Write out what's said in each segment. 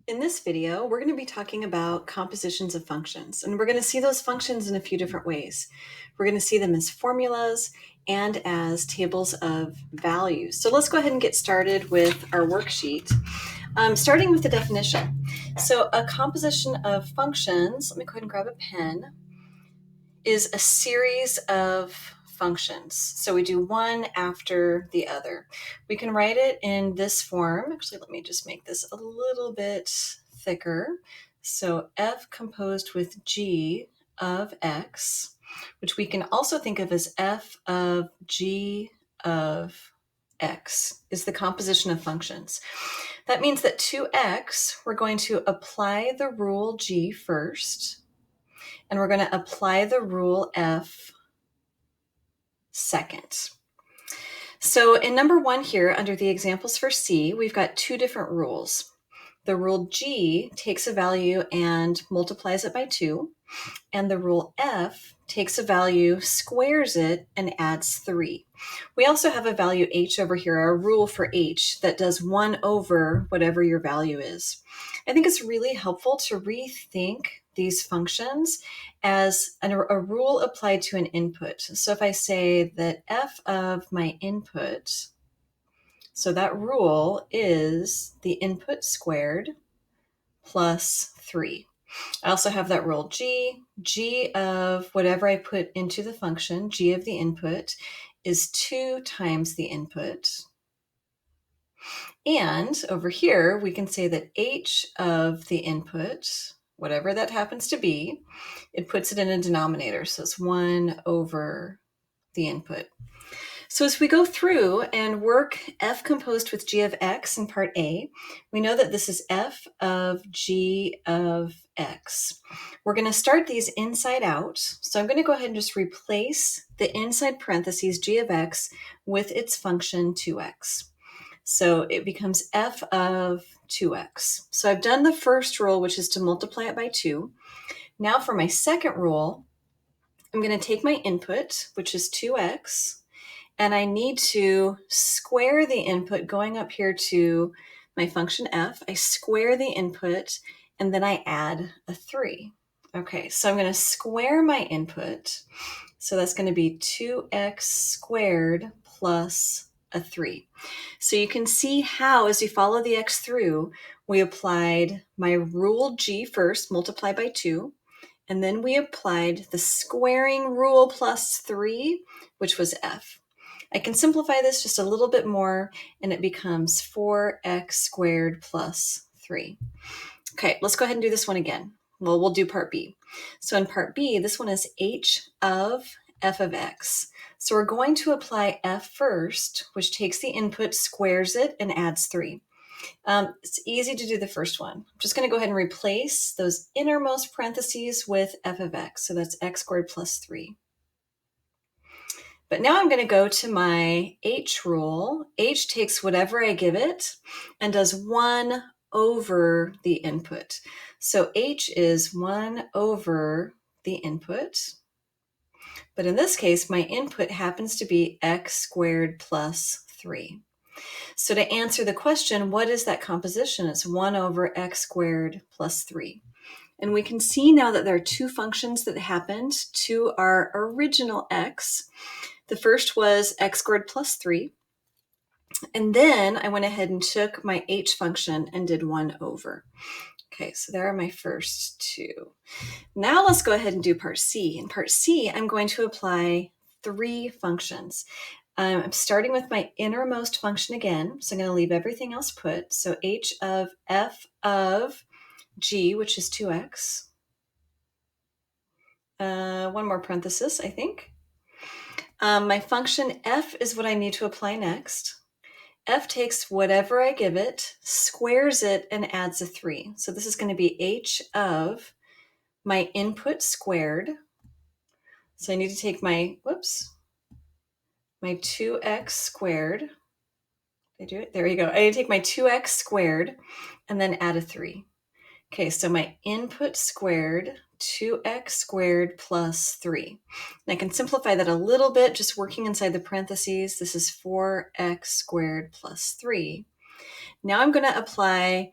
In this video, we're going to be talking about compositions of functions, and we're going to see those functions in a few different ways. We're going to see them as formulas and as tables of values. So let's go ahead and get started with our worksheet, starting with the definition. So a composition of functions, let me go ahead and grab a pen, is a series of functions. So we do one after the other. We can write it in this form. Actually, let me just make this a little bit thicker. So f composed with g of x, which we can also think of as f of g of x, is the composition of functions. That means that to x, we're going to apply the rule g first, and we're going to apply the rule f second. So in number 1 here, under the examples for C, we've got two different rules. The rule G takes a value and multiplies it by 2, and the rule F takes a value, squares it, and adds 3. We also have a value H over here, a rule for H that does 1 over whatever your value is. I think it's really helpful to rethink these functions as a rule applied to an input. So if I say that f of my input, so that rule is the input squared plus 3. I also have that rule g of whatever I put into the function, g of the input, is 2 times the input. And over here, we can say that h of the input, whatever that happens to be, it puts it in a denominator. So it's 1 over the input. So as we go through and work f composed with g of x in part A, we know that this is f of g of x. We're going to start these inside out. So I'm going to go ahead and just replace the inside parentheses g of x with its function 2x. So it becomes f of 2x. So I've done the first rule, which is to multiply it by 2. Now for my second rule, I'm going to take my input, which is 2x, and I need to square the input going up here to my function f. I square the input, and then I add a 3. Okay, so I'm going to square my input. So that's going to be 2x squared plus a 3. So you can see how, as you follow the x through, we applied my rule g first, multiply by 2, and then we applied the squaring rule plus 3, which was f. I can simplify this just a little bit more, and it becomes 4x squared plus 3. Okay, let's go ahead and do this one again. Well, we'll do part B. So in part B, this one is h of f of x. So we're going to apply f first, which takes the input, squares it, and adds 3. It's easy to do the first one. I'm just going to go ahead and replace those innermost parentheses with f of x. So that's x squared plus 3. But now I'm going to go to my h rule. H takes whatever I give it and does 1 over the input. So h is 1 over the input. But in this case, my input happens to be x squared plus 3. So to answer the question, what is that composition? It's 1 over x squared plus 3. And we can see now that there are two functions that happened to our original x. The first was x squared plus 3. And then I went ahead and took my h function and did 1 over. Okay, so there are my first two. Now let's go ahead and do part C. In part C, I'm going to apply 3 functions. I'm starting with my innermost function again, so I'm going to leave everything else put. So h of f of g, which is 2x. One more parenthesis, I think. My function f is what I need to apply next. F takes whatever I give it, squares it, and adds a 3. So this is going to be h of my input squared. So I need to take my 2x squared. Did I do it? There you go. I need to take my 2x squared and then add a 3. Okay, so my input squared, 2x squared plus 3. And I can simplify that a little bit, just working inside the parentheses. This is 4x squared plus 3. Now I'm going to apply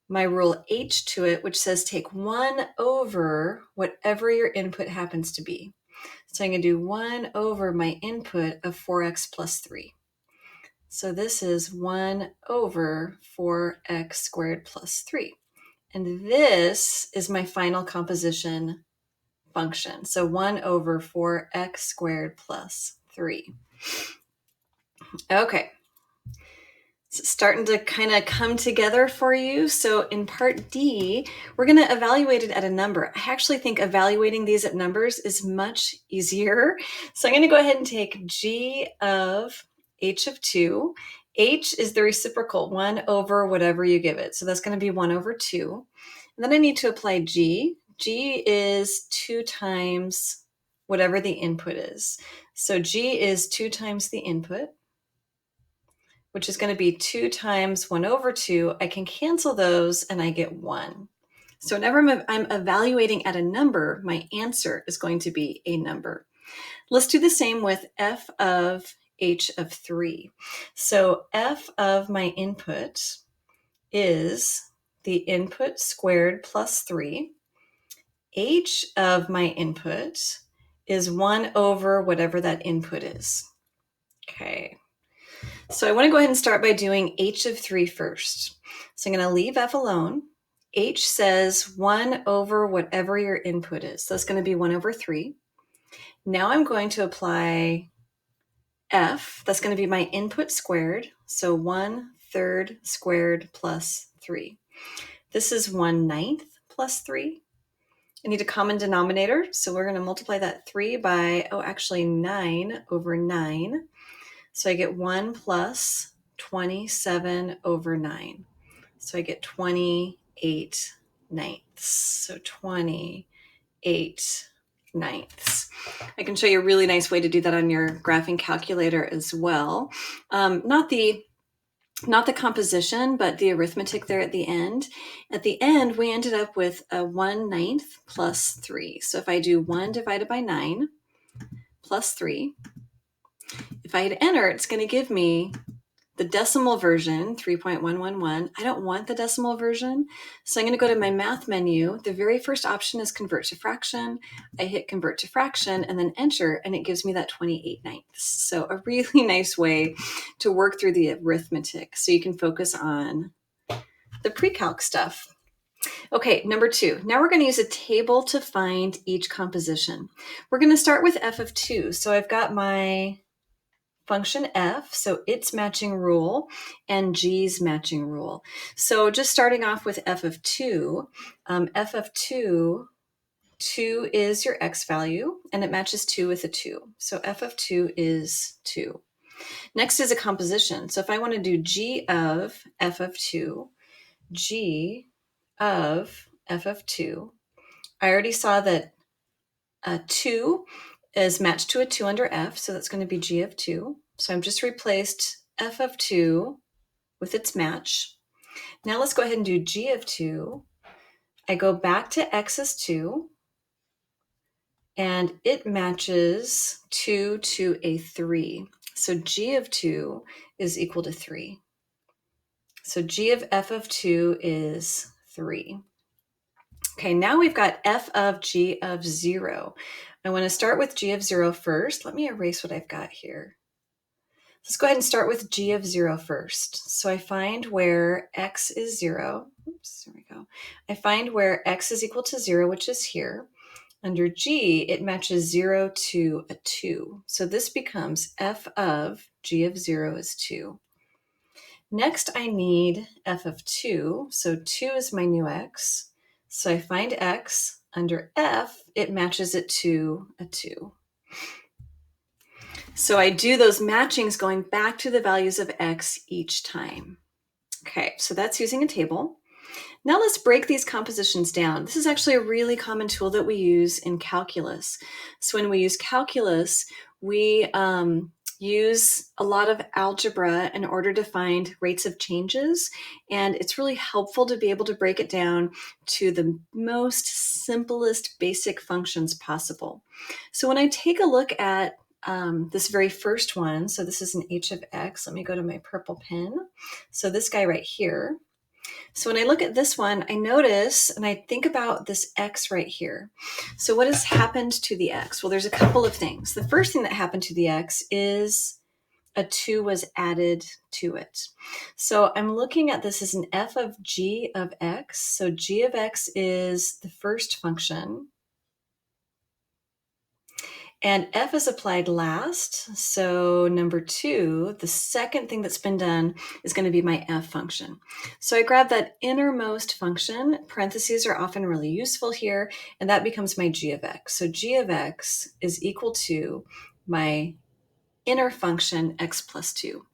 my rule h to it, which says take 1 over whatever your input happens to be. So I'm going to do 1 over my input of 4x plus 3. So this is 1 over 4x squared plus 3. And this is my final composition function. So 1 over 4x squared plus 3. Okay. It's starting to kind of come together for you. So in part D, we're going to evaluate it at a number. I actually think evaluating these at numbers is much easier. So I'm going to go ahead and take g of h of 2. H is the reciprocal, 1 over whatever you give it. So that's going to be 1 over 2. And then I need to apply g. G is 2 times whatever the input is. So g is 2 times the input, which is going to be 2 times 1 over 2. I can cancel those and I get 1. So whenever I'm evaluating at a number, my answer is going to be a number. Let's do the same with f of h of 3. So f of my input is the input squared plus 3. H of my input is 1 over whatever that input is. Okay. So I want to go ahead and start by doing h of 3 first. So I'm going to leave f alone. H says 1 over whatever your input is. So that's going to be 1 over 3. Now I'm going to apply f. That's going to be my input squared. So 1/3 squared plus 3. This is 1/9 plus 3. I need a common denominator. So we're going to multiply that 3 by, 9 over 9. So I get 1 plus 27 over 9. So I get 28 ninths. So 28 ninths. I can show you a really nice way to do that on your graphing calculator as well. Not the composition, but the arithmetic there at the end. At the end, we ended up with a 1/9 plus 3. So if I do 1 divided by 9 plus 3, if I hit enter, it's going to give me the decimal version, 3.111. I don't want the decimal version, so I'm going to go to my math menu. The very first option is convert to fraction. I hit convert to fraction and then enter, and it gives me that 28 ninths. So a really nice way to work through the arithmetic so you can focus on the pre-calc stuff. Okay, number 2. Now we're going to use a table to find each composition. We're going to start with f of 2. So I've got my function f, so its matching rule, and g's matching rule. So just starting off with f of 2, f of 2 is your x value, and it matches 2 with a 2. So f of 2 is 2. Next is a composition. So if I want to do g of f of 2, g of f of 2, I already saw that 2 is matched to a 2 under f, so that's going to be g of 2. So I've just replaced f of 2 with its match. Now let's go ahead and do g of 2. I go back to x is 2, and it matches 2 to a 3. So g of 2 is equal to 3. So g of f of 2 is 3. Okay, now we've got f of g of 0. I want to start with g of 0 first. Let me erase what I've got here. Let's go ahead and start with g of 0 first. So I find where x is 0. Oops, there we go. I find where x is equal to 0, which is here. Under g, it matches 0 to a 2. So this becomes f of g of 0 is 2. Next, I need f of 2. So 2 is my new x. So I find x. Under f, it matches it to a 2. So I do those matchings going back to the values of x each time. Okay, so that's using a table. Now let's break these compositions down. This is actually a really common tool that we use in calculus. So when we use calculus, we use a lot of algebra in order to find rates of changes. And it's really helpful to be able to break it down to the most simplest basic functions possible. So when I take a look at this very first one, so this is an h of x. Let me go to my purple pen. So this guy right here, So when I look at this one, I notice and I think about this x right here. So what has happened to the x? Well, there's a couple of things. The first thing that happened to the x is a 2 was added to it. So I'm looking at this as an f of g of x. So g of x is the first function. And f is applied last. So number 2, the second thing that's been done is going to be my f function. So I grab that innermost function. Parentheses are often really useful here, and that becomes my g of x. So g of x is equal to my inner function x plus 2.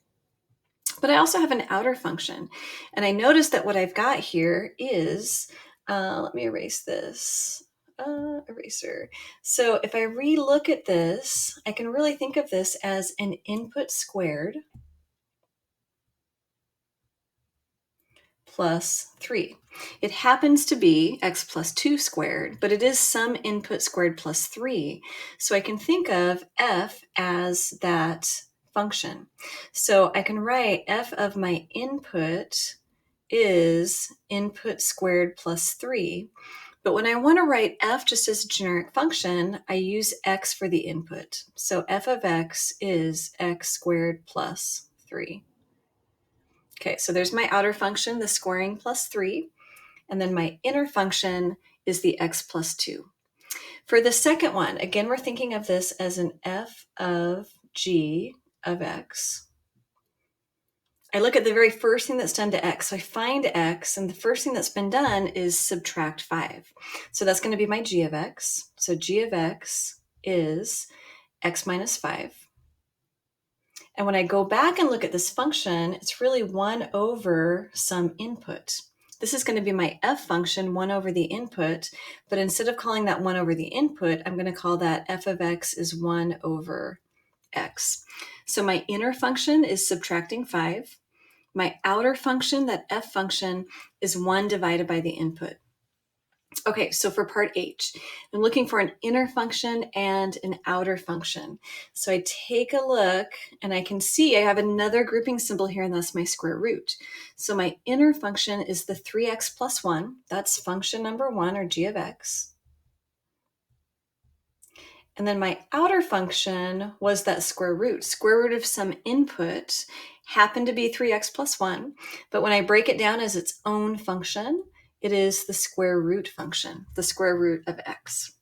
But I also have an outer function. And I notice that what I've got here is, let me erase this, eraser. So if I re-look at this, I can really think of this as an input squared plus 3. It happens to be x plus 2 squared, but it is some input squared plus 3. So I can think of f as that function. So I can write f of my input is input squared plus 3. But when I want to write f just as a generic function, I use x for the input. So f of x is x squared plus 3. Okay, so there's my outer function, the squaring plus 3. And then my inner function is the x plus 2. For the second one, again, we're thinking of this as an f of g of x. I look at the very first thing that's done to x. So I find x, and the first thing that's been done is subtract 5. So that's going to be my g of x. So g of x is x minus 5. And when I go back and look at this function, it's really 1 over some input. This is going to be my f function, 1 over the input, but instead of calling that 1 over the input, I'm going to call that f of x is 1 over x. So my inner function is subtracting 5. My outer function, that f function, is 1 divided by the input. Okay, so for part H, I'm looking for an inner function and an outer function. So I take a look and I can see I have another grouping symbol here, and that's my square root. So my inner function is the 3x plus 1. That's function number 1, or g of x. And then my outer function was that square root. Square root of some input happened to be 3x plus 1. But when I break it down as its own function, it is the square root function, the square root of x.